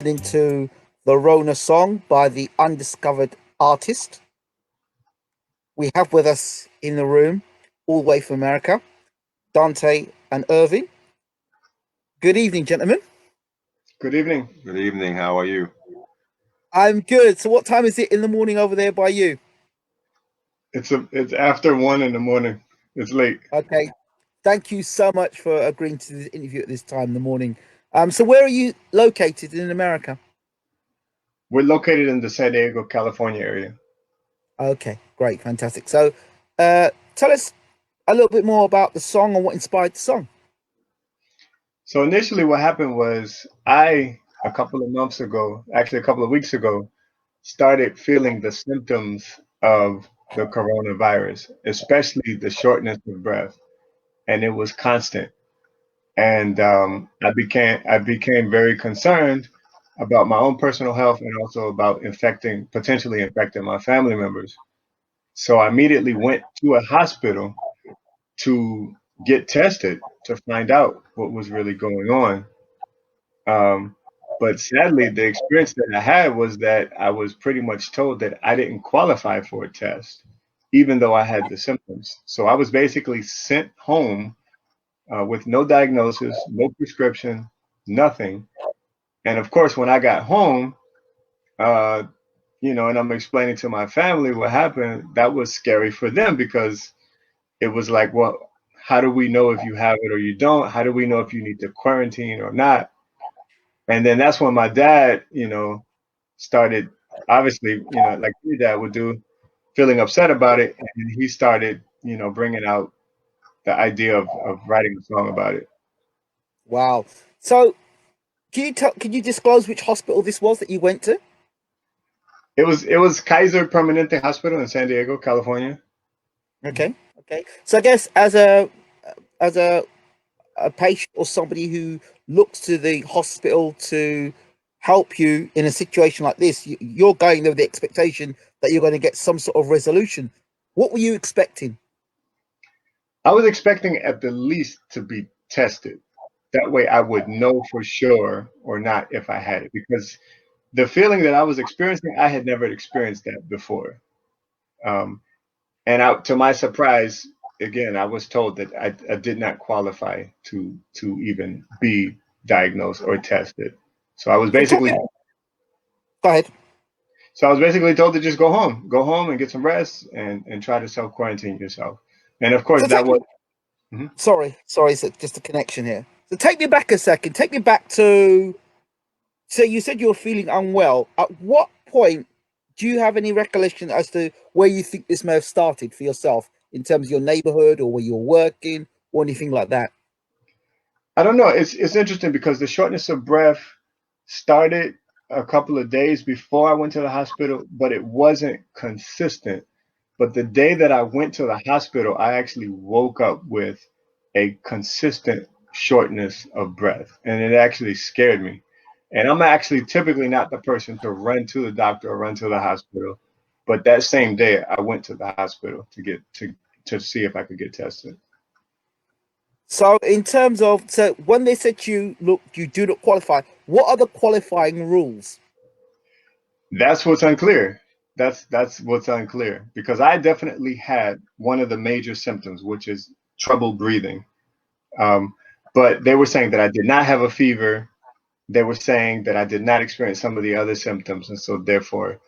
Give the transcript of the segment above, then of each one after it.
into the Rona Song by the undiscovered artist. We have with us in the room, all the way from America, Dante and Irving. Good evening, gentlemen. Good evening. Good evening. How are you? I'm good. So, what time is it in the morning over there by you? It's after 1 in the morning. It's late. Okay. Thank you so much for agreeing to the interview at this time in the morning. So, where are you located in America? We're located in the San Diego, California area. Okay, great, fantastic. So, tell us a little bit more about the song and what inspired the song. So initially what happened was a couple of months ago, actually a couple of weeks ago, started feeling the symptoms of the coronavirus, especially the shortness of breath, and it was constant. And I became very concerned about my own personal health and also about potentially infecting my family members. So I immediately went to a hospital to get tested to find out what was really going on. Um, but sadly, the experience that I had was that I was pretty much told that I didn't qualify for a test, even though I had the symptoms. So I was basically sent home with no diagnosis, no prescription, nothing. And of course, when I got home, uh, and I'm explaining to my family what happened, that was scary for them because it was like, well, how do we know if you have it or you don't? How do we know if you need to quarantine or not? And then that's when my dad, started obviously, like your dad would do, feeling upset about it. And he started, bringing out the idea of writing a song about it. Wow. So, can you disclose which hospital this was that you went to? It was Kaiser Permanente Hospital in San Diego, California. Okay. Okay. So, I guess as a patient or somebody who looks to the hospital to help you in a situation like this, you're going there with the expectation that you're going to get some sort of resolution. What were you expecting? I was expecting at the least to be tested. That way I would know for sure or not if I had it because the feeling that I was experiencing, I had never experienced that before. Um, to my surprise, again, I was told that I did not qualify to even be diagnosed or tested. So I was So, talk basically me. Go ahead. so I was basically told to just go home and get some rest and try to self quarantine yourself. And of course, So, that take me. was. Mhm. Sorry, it's just a connection here. So take me back a second. Take me back to. So you said you were feeling unwell. At what point do you have any recollection as to where you think this may have started for yourself in terms of your neighborhood or where you're working or anything like that? I don't know. It's interesting because the shortness of breath started a couple of days before I went to the hospital, but it wasn't consistent. But the day that I went to the hospital, I actually woke up with a consistent shortness of breath, and it actually scared me. And I'm actually typically not the person to run to the doctor or run to the hospital, but that same day I went to the hospital to see if I could get tested. So in terms of so when they said to you, look, you do not qualify. What are the qualifying rules? That's what's unclear. That's what's unclear because I definitely had one of the major symptoms, which is trouble breathing. Um, but they were saying that I did not have a fever. They were saying that I did not experience some of the other symptoms, and so therefore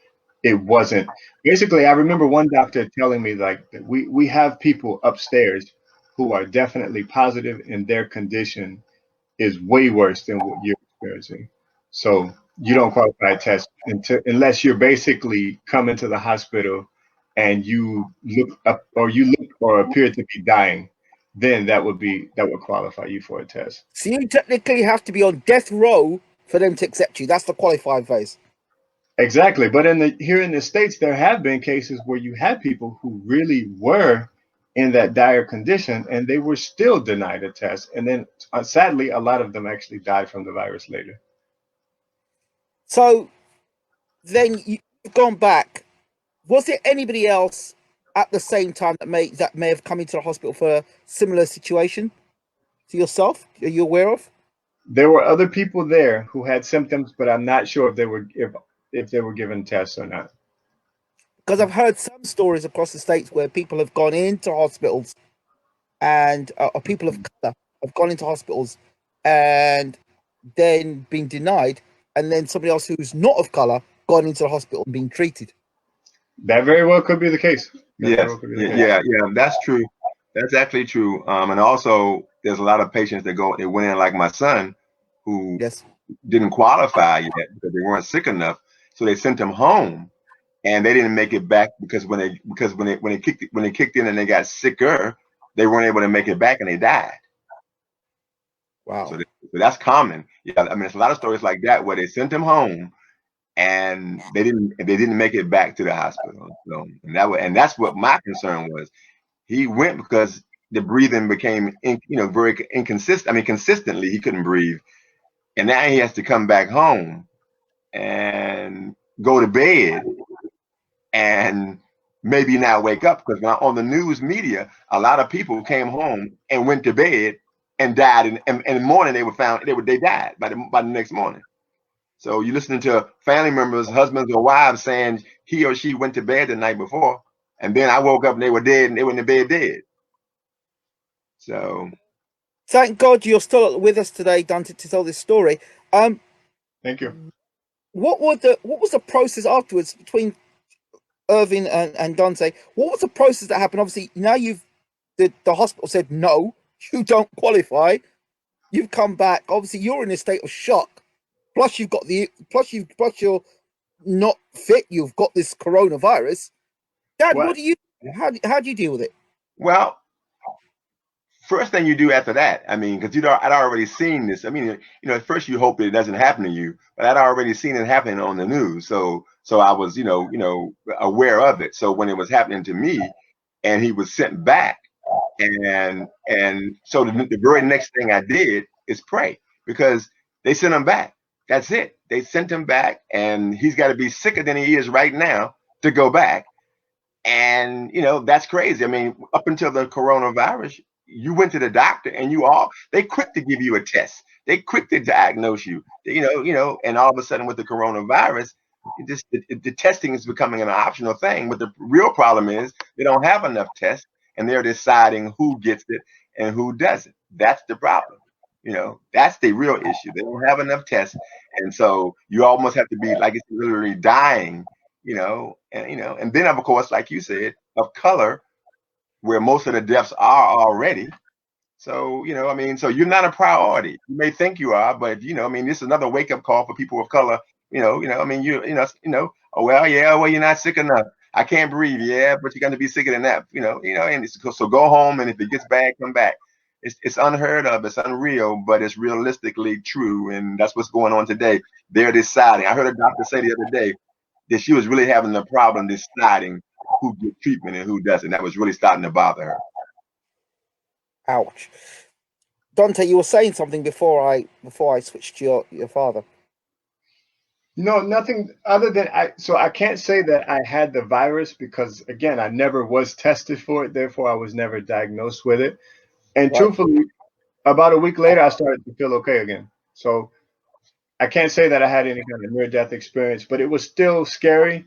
it wasn't. Basically, I remember one doctor telling me like that we have people upstairs who are definitely positive, and their condition is way worse than what you're experiencing. So you don't qualify a test unless you're basically coming to the hospital and you look up or you look or appear to be dying, then that would qualify you for a test. So you technically have to be on death row for them to accept you. That's the qualifying phase. Exactly. But here in the States, there have been cases where you had people who really were in that dire condition and they were still denied a test. And then sadly, a lot of them actually died from the virus later. So then you've gone back. Was there anybody else at the same time that may have come into the hospital for a similar situation to yourself? Are you aware of? There were other people there who had symptoms, but I'm not sure if they were given tests or not. Because I've heard some stories across the states where people have gone into hospitals and or people of color have gone into hospitals and then been denied, and then somebody else who's not of color gone into the hospital and being treated. That very well could be the case. That very Yes, well could be the yeah, case. yeah, that's true. That's actually true. And also, there's a lot of patients that go, they went in like my son, who Yes. didn't qualify yet because they weren't sick enough, so they sent him home, and they didn't make it back because when they kicked in and they got sicker, they weren't able to make it back and they died. Wow. So, so that's common. Yeah, I mean, there's a lot of stories like that where they sent him home and they didn't make it back to the hospital. So, and that's what my concern was. He went because the breathing became very inconsistent. I mean, consistently he couldn't breathe, and now he has to come back home and go to bed and maybe not wake up, because on the news media, a lot of people came home and went to bed and died, and in the morning they died by the next morning. So you're listening to family members, husbands or wives saying he or she went to bed the night before, and then I woke up and they were dead, and they were in the bed dead. So Thank God you're still with us today, Dante, to tell this story. Thank you. What was the process afterwards between Irving and Dante? What was the process that happened? Obviously, now the hospital said no, you don't qualify. You've come back. Obviously, you're in a state of shock. Plus, plus you're not fit. You've got this coronavirus. Dad, What? what do you? How do you deal with it? well, first thing you do after that, I mean, because I'd already seen this. I mean, at first you hope it doesn't happen to you, but I'd already seen it happening on the news. So I was, aware of it. So when it was happening to me, and he was sent back, and so the very next thing I did is pray, because they sent him back. That's it. They sent him back, and he's got to be sicker than he is right now to go back. And that's crazy. I mean, up until the coronavirus, you went to the doctor and they quick to give you a test. They quick to diagnose you. And all of a sudden with the coronavirus, the testing is becoming an optional thing. But the real problem is they don't have enough tests, and they're deciding who gets it and who doesn't. That's the problem. That's the real issue. They don't have enough tests, and so you almost have to be like it's literally dying, and then of course, like you said, of color, where most of the deaths are already. So, I mean, so you're not a priority. You may think you are, but I mean, this is another wake up call for people of color. I mean, oh well, yeah, well, you're not sick enough. I can't breathe, yeah, but you're going to be sicker than that, and so go home, and if it gets bad, come back. It's unheard of, it's unreal, but it's realistically true, and that's what's going on today. They're deciding. I heard a doctor say the other day that she was really having a problem deciding who gets treatment and who doesn't. That was really starting to bother her. Ouch. Dante, you were saying something before I switched to your father. No, nothing other than so I can't say that I had the virus because again, I never was tested for it, therefore I was never diagnosed with it. And Right. truthfully, about a week later I started to feel okay again. So I can't say that I had any kind of near death experience, but it was still scary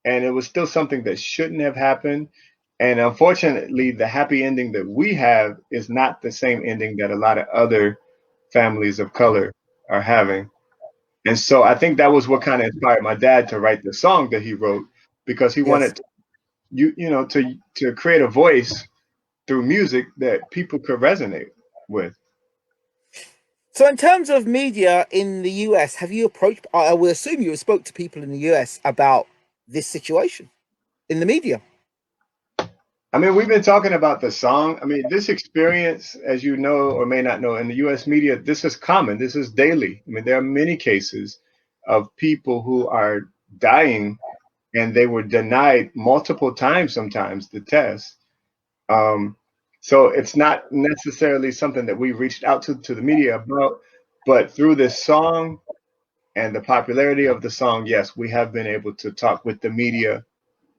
and it was still something that shouldn't have happened. And unfortunately, the happy ending that we have is not the same ending that a lot of other families of color are having. And so I think that was what kind of inspired my dad to write the song that he wrote, because he Yes. wanted to create a voice through music that people could resonate with. So, in terms of media in the US, have you approached? I will assume you spoke to people in the US about this situation in the media. I mean, we've been talking about the song. I mean, this experience, as you know or may not know, in the US media, this is common. This is daily. I mean, there are many cases of people who are dying and they were denied multiple times sometimes the test. Um, so it's not necessarily something that we reached out to the media about, but through this song and the popularity of the song, yes, we have been able to talk with the media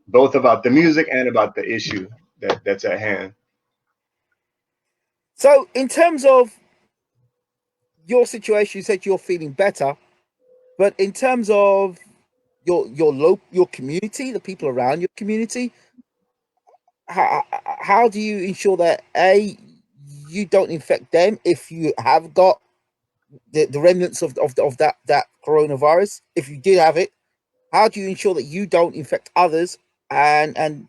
both about the music and about the issue that's at hand. So, in terms of your situation, you said you're feeling better, but in terms of your community, the people around your community, how do you ensure that you don't infect them if you have got the remnants of that coronavirus? If you did have it, how do you ensure that you don't infect others and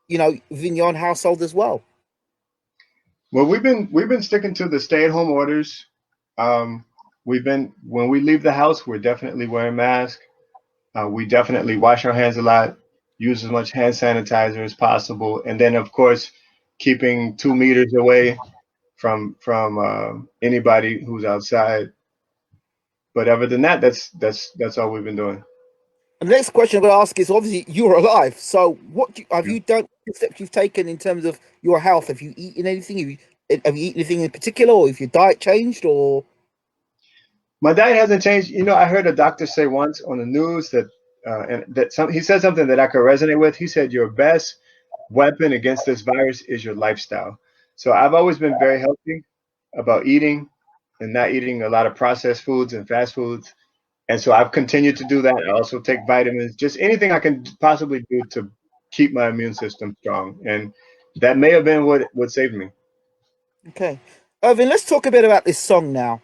within your own household as well? Well, we've been sticking to the stay-at-home orders. Um, we've been when we leave the house, we're definitely wearing masks. We definitely wash our hands a lot, use as much hand sanitizer as possible, and then of course keeping 2 meters away from anybody who's outside. But other than that, that's all we've been doing. And the next question I'm going to ask is, obviously you're alive. So have you done the steps you've taken in terms of your health? Have you eaten anything? Have you eaten anything in particular, or if your diet changed, or My diet hasn't changed. You know, I heard a doctor say once on the news that he said something that I could resonate with. He said your best weapon against this virus is your lifestyle. So I've always been very healthy about eating and not eating a lot of processed foods and fast foods. And so I've continued to do that. I also take vitamins, just anything I can possibly do to keep my immune system strong. And that may have been what saved me. okay? Irvin, let's talk a bit about this song now.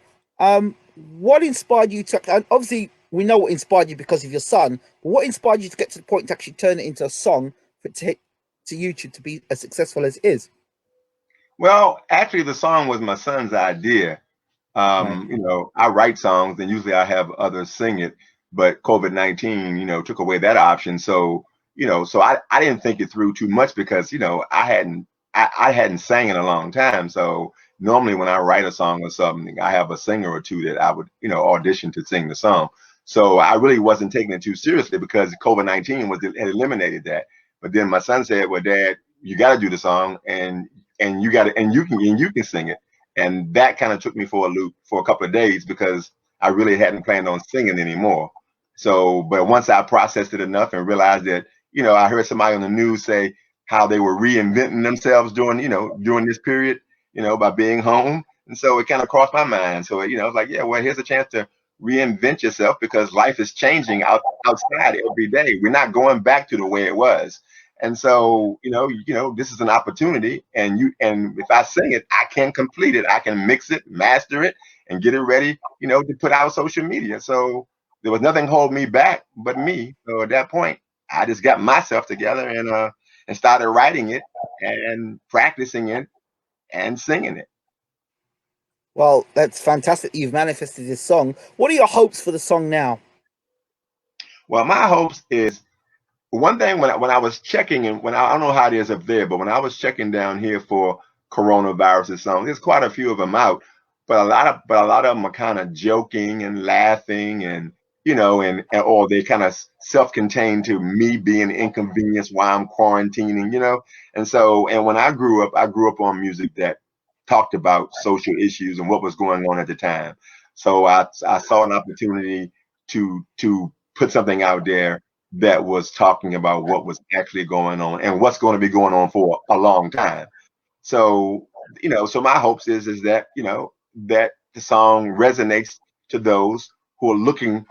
What inspired you to? And obviously, we know what inspired you because of your son. But what inspired you to get to the point to actually turn it into a song for it to hit to YouTube to be as successful as it is? Well, actually, the song was my son's idea. Right. I write songs and usually I have others sing it, but COVID-19, took away that option. So, so I didn't think it through too much because, I hadn't sang in a long time. So normally when I write a song or something, I have a singer or two that I would, audition to sing the song. So I really wasn't taking it too seriously because COVID-19 had eliminated that. But then my son said, "Well, Dad, you got to do the song and you got to, and you can sing it." And that kind of took me for a loop for a couple of days because I really hadn't planned on singing anymore. So, but once I processed it enough and realized that, I heard somebody on the news say how they were reinventing themselves during this period, by being home. And so it kind of crossed my mind. So, it's like, yeah, well, here's a chance to reinvent yourself because life is changing outside every day. We're not going back to the way it was. And so, this is an opportunity, and if I sing it, I can complete it. I can mix it, master it, and get it ready, to put out social media. So there was nothing holding me back but me. So at that point, I just got myself together and started writing it and practicing it and singing it. Well, that's fantastic. You've manifested this song. What are your hopes for the song now? Well, my hopes is one thing when I was checking and I don't know how it is up there, but when I was checking down here for coronavirus songs, there's quite a few of them out, but a lot of them are kind of joking and laughing and or they kind of self-contained to me being inconvenienced while I'm quarantining, and when I grew up on music that talked about social issues and what was going on at the time. So I saw an opportunity to put something out there that was talking about what was actually going on and what's going to be going on for a long time. So, so my hopes is that, that the song resonates to those who are looking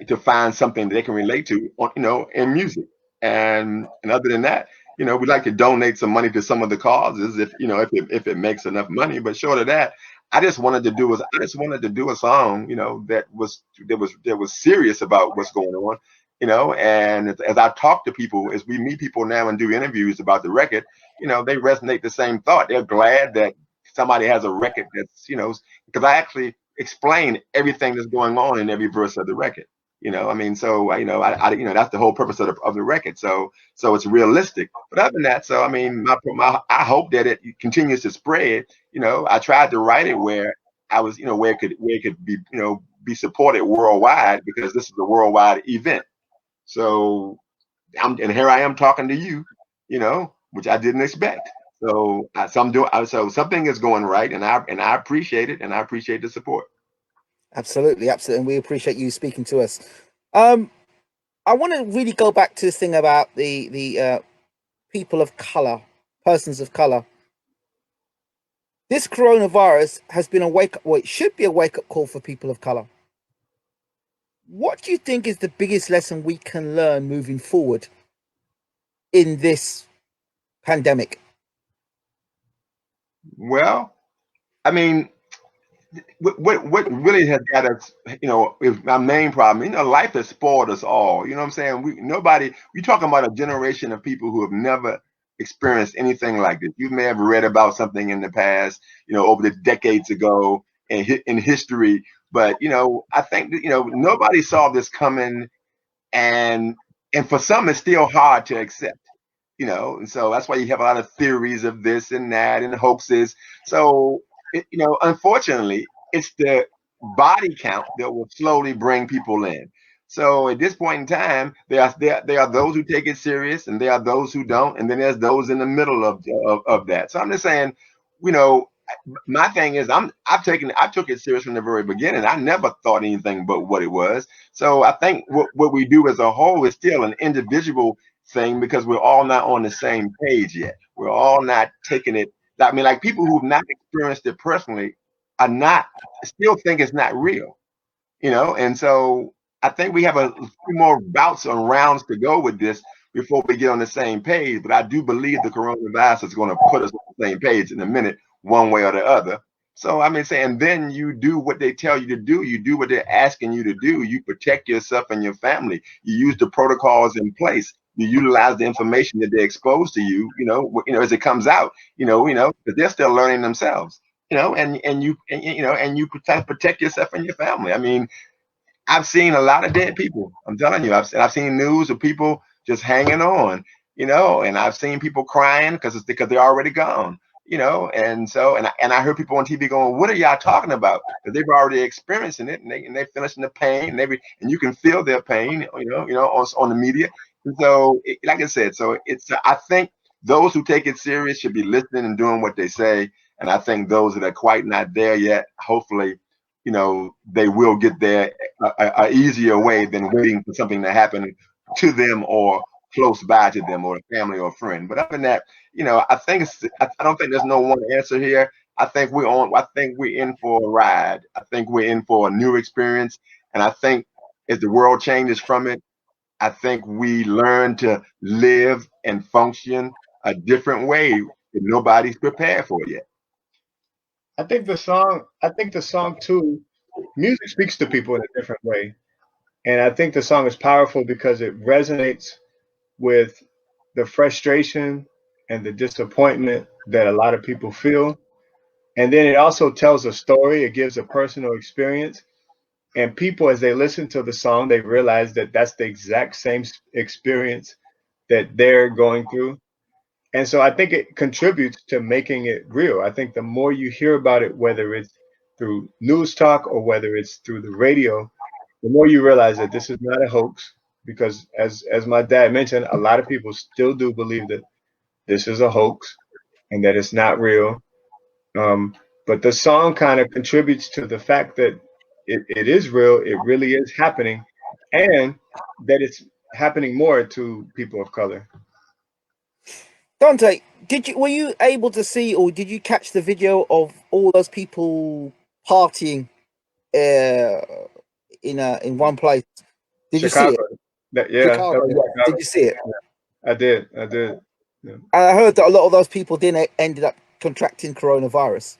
to find something that they can relate to, in music. And other than that, we'd like to donate some money to some of the causes if it makes enough money. But short of that, I just wanted to do a song, that was serious about what's going on, and as I talk to people, as we meet people now and do interviews about the record, they resonate the same thought. They're glad that somebody has a record that's, because I actually explain everything that's going on in every verse of the record. I mean, so that's the whole purpose of the record. So it's realistic. But other than that, so I mean, I hope that it continues to spread. I tried to write it where I was, where it could be, be supported worldwide because this is a worldwide event. So and here I am talking to you, which I didn't expect. So something is going right, and I appreciate it, and I appreciate the support. Absolutely, absolutely, and we appreciate you speaking to us. Um, I want to really go back to this thing about the people of color, persons of color. this coronavirus has been a wake-up, well, it should be a wake-up call for people of color. What do you think is the biggest lesson we can learn moving forward in this pandemic? Well, I mean, what really has got us, is my main problem. Life has spoiled us all. You know what I'm saying? We talking about a generation of people who have never experienced anything like this. You may have read about something in the past, over the decades ago in history, but I think that, nobody saw this coming, and for some it's still hard to accept. And so that's why you have a lot of theories of this and that and hoaxes. So, unfortunately, it's the body count that will slowly bring people in. So at this point in time, there are those who take it serious, and there are those who don't, and then there's those in the middle of that. So I'm just saying, you know, my thing is I took it serious from the very beginning. I never thought anything but what it was. So I think what we do as a whole is still an individual thing, because we're all not on the same page yet. We're all not taking it. I mean, like, people who've not experienced it personally are not still think it's not real, and so I think we have a few more bouts and rounds to go with this before we get on the same page. But I do believe the coronavirus is going to put us on the same page in a minute, one way or the other. So I mean, saying then you do what they tell you to do. You do what they're asking you to do. You protect yourself and your family. You use the protocols in place. You utilize the information that they expose to you. As it comes out. Because they're still learning themselves. And you protect yourself and your family. I mean, I've seen a lot of dead people. I'm telling you, I've seen news of people just hanging on, and I've seen people crying because they're already gone, and so and I heard people on TV going, "What are y'all talking about?" Because they've already experiencing it, and they're finishing the pain, and you can feel their pain, on the media. And so, like I said, so I think those who take it serious should be listening and doing what they say, and I think those that are quite not there yet, hopefully, they will get there a easier way than waiting for something to happen to them or close by to them or a family or a friend. But other than that, I don't think there's no one answer here. I think we're in for a ride. I think we're in for a new experience. And I think as the world changes from it, I think we learn to live and function a different way that nobody's prepared for yet. I think the song too, music speaks to people in a different way. And I think the song is powerful because it resonates with the frustration and the disappointment that a lot of people feel. And then it also tells a story, it gives a personal experience. And people, as they listen to the song, they realize that that's the exact same experience that they're going through. And so I think it contributes to making it real. I think the more you hear about it, whether it's through news talk or whether it's through the radio, the more you realize that this is not a hoax. Because as my dad mentioned, a lot of people still do believe that this is a hoax and that it's not real. Um, but the song kind of contributes to the fact that it is real, it really is happening, and that it's happening more to people of color. Dante, were you able to see, or did you catch the video of all those people partying uh, in one place? Did you see Chicago. it? That Chicago. was Did Chicago. you see it? I did. I did. Yeah. And I heard that a lot of those people didn't ended up contracting coronavirus.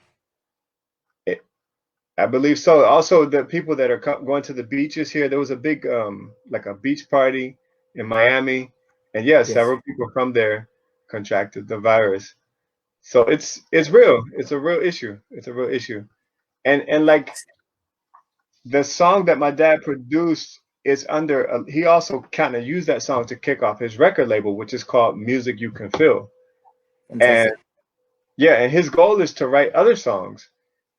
I believe so. Also, the people that are going to the beaches here, there was a big, like a beach party in Miami, and yeah, Yes. several people from there contracted the virus. So it's real. It's a real issue. It's a real issue. And like the song that my dad produced is under. He also kind of used that song to kick off his record label, which is called Music You Can Feel. And Fantastic. yeah, and his goal is to write other songs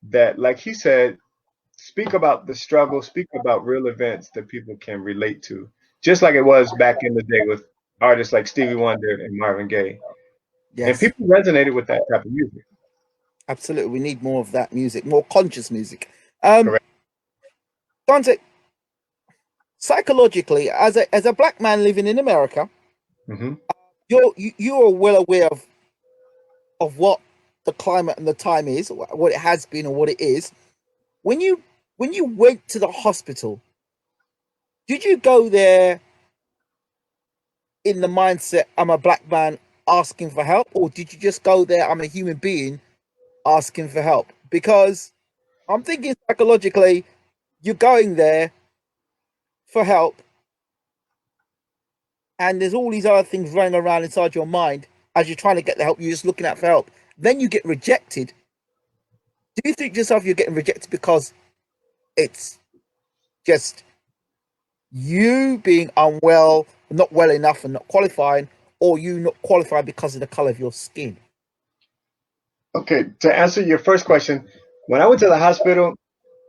that, like he said, speak about the struggle, speak about real events that people can relate to, just like it was back in the day with artists like Stevie Wonder and Marvin Gaye. And Yes, people resonated with that type of music. absolutely. We need more of that music, more conscious music. Um, Correct. Dante, psychologically, as a black man living in America, Hmm. you are well aware of what the climate and the time is, what it has been or what it is, when you went to the hospital, did you go there in the mindset, I'm a black man asking for help, or did you just go there, I'm a human being asking for help? Because I'm thinking psychologically, you're going there for help, and there's all these other things running around inside your mind as you're trying to get the help. You're just looking out for help. Then you get rejected. Do you think to yourself you're getting rejected because it's just you being unwell, not well enough, and not qualifying, or you not qualifying because of the color of your skin? Okay, to answer your first question, when I went to the hospital,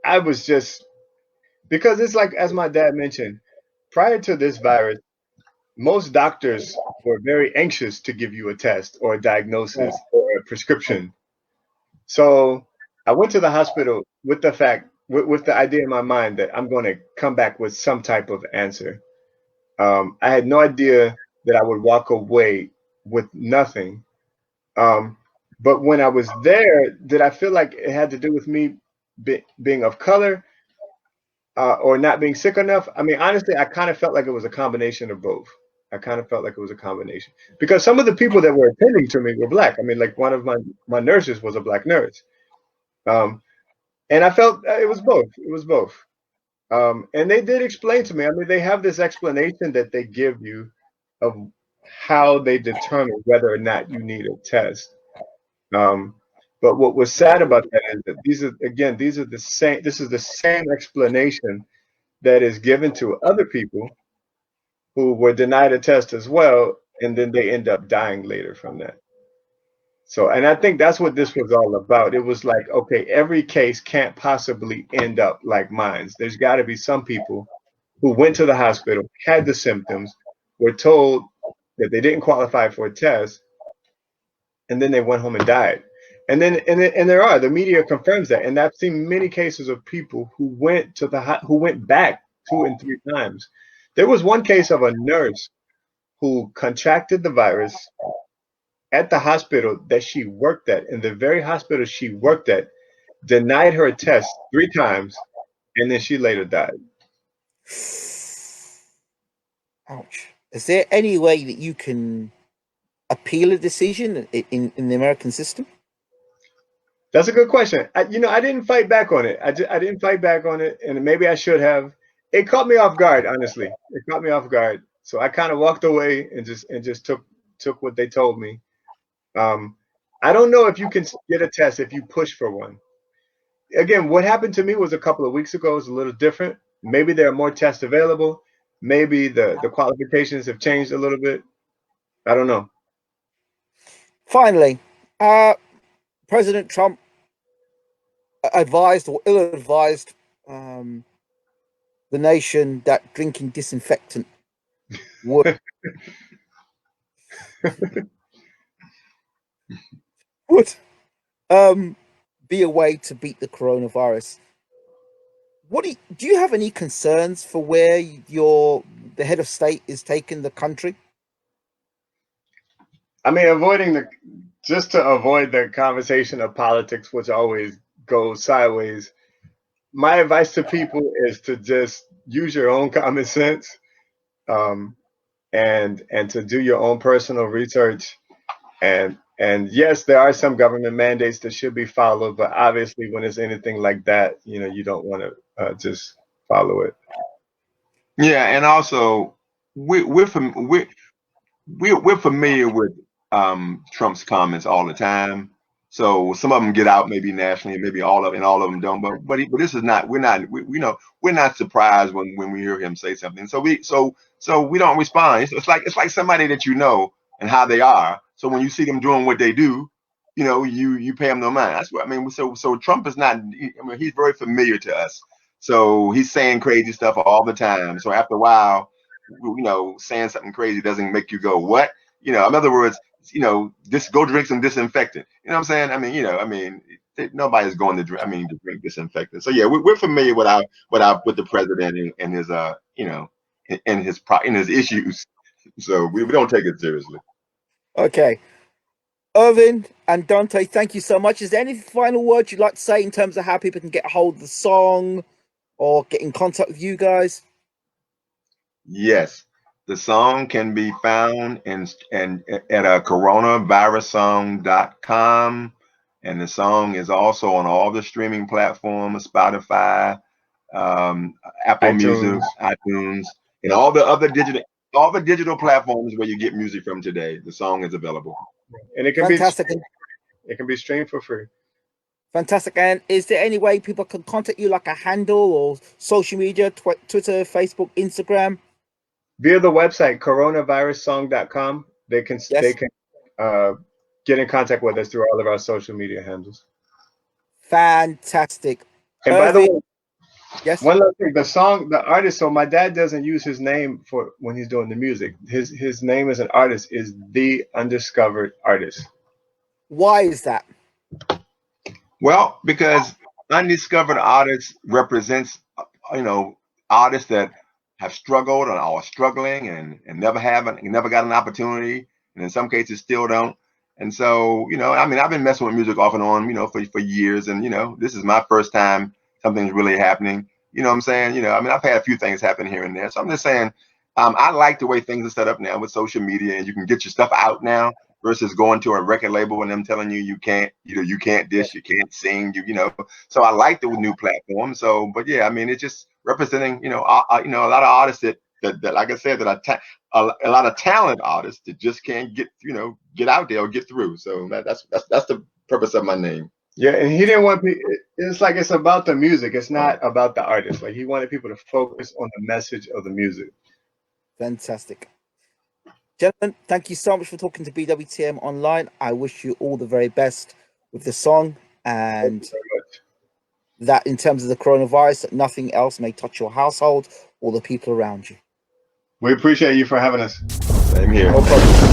I was just because it's like as my dad mentioned, prior to this virus, most doctors were very anxious to give you a test or a diagnosis or a prescription. So I went to the hospital with the fact, with the idea in my mind that I'm going to come back with some type of answer. I had no idea that I would walk away with nothing. Um, but when I was there, did I feel like it had to do with me being of color or not being sick enough? I mean, honestly, I kind of felt like it was a combination of both. I kind of felt like it was a combination because some of the people that were attending to me were black. I mean, like one of my nurses was a black nurse. Um, and I felt it was both. It was both. And they did explain to me. I mean, they have this explanation that they give you of how they determine whether or not you need a test. Um, but what was sad about that is that these are the same. This is the same explanation that is given to other people who were denied a test as well, and then they end up dying later from that. So, and I think that's what this was all about. It was like, okay, every case can't possibly end up like mine. There's got to be some people who went to the hospital, had the symptoms, were told that they didn't qualify for a test, and then they went home and died. And the media confirms that. And I've seen many cases of people who went to who went back 2 and 3 times. There was one case of a nurse who contracted the virus at the hospital that she worked at, in the very hospital she worked at, denied her a test 3 times, and then she later died. Ouch. Is there any way that you can appeal a decision in the American system? That's a good question. I didn't fight back on it. I didn't fight back on it, and maybe I should have. It caught me off guard, honestly. It caught me off guard. So I kind of walked away and just took what they told me. Um, I don't know if you can get a test if you push for one. Again, what happened to me was a couple of weeks ago. Is a little different. Maybe there are more tests available. Maybe the qualifications have changed a little bit. I don't know. Finally, President Trump advised or ill-advised um, the nation that drinking disinfectant would would be a way to beat the coronavirus. What do you have any concerns for where the head of state is taking the country? I mean, just to avoid the conversation of politics, which always goes sideways. My advice to people is to just use your own common sense, um, and to do your own personal research. And yes, there are some government mandates that should be followed, but obviously, when it's anything like that, you don't want to just follow it. Yeah, and also we're familiar with Trump's comments all the time. So some of them get out maybe nationally, maybe all of them don't. But this is not. We're not surprised when we hear him say something. So we don't respond. It's like somebody that you know and how they are. So when you see them doing what they do, you pay them no mind. That's what I mean. So Trump is not. I mean, he's very familiar to us. So he's saying crazy stuff all the time. So after a while, saying something crazy doesn't make you go, what? In other words, just go drink some disinfectant. You know what I'm saying? Nobody's going to drink disinfectant. So yeah, we're familiar with the president and his in his issues. So we don't take it seriously. Okay, Irvin and Dante, thank you so much. Is there any final words you'd like to say in terms of how people can get a hold of the song or get in contact with you guys? Yes, the song can be found in at coronavirussong.com, and the song is also on all the streaming platforms, Spotify, Apple Music, iTunes. iTunes, and all the digital platforms where you get music from today. The song is available. And it can Fantastic. be streamed for free. Fantastic. And is there any way people can contact you, like a handle or social media, Twitter, Facebook, Instagram? Via the website coronavirussong.com, they can Yes. get in contact with us through all of our social media handles. Fantastic. And by the way, yes. one last thing, the artist. So my dad doesn't use his name for when he's doing the music. His name as an artist is The Undiscovered Artist. Why is that? Well, because undiscovered artists represents, artists that have struggled or are struggling and never got an opportunity, and in some cases still don't. And so, I've been messing with music off and on, for years, and this is my first time something's really happening. You know what I'm saying? I've had a few things happen here and there. So I'm just saying, I like the way things are set up now with social media, and you can get your stuff out now versus going to a record label and them telling you can't, you can't dish, you can't sing, So I like the new platform. So, but yeah, it's just representing, a lot of artists that like I said, that a lot of talent artists that just can't get out there or get through. So that's the purpose of my name. Yeah, and he didn't want it's like it's about the music. It's not about the artist. Like he wanted people to focus on the message of the music. Fantastic. Gentlemen, thank you so much for talking to BWTM Online. I wish you all the very best with the song, and that in terms of the coronavirus, that nothing else may touch your household or the people around you. We appreciate you for having us. Same here. No problem.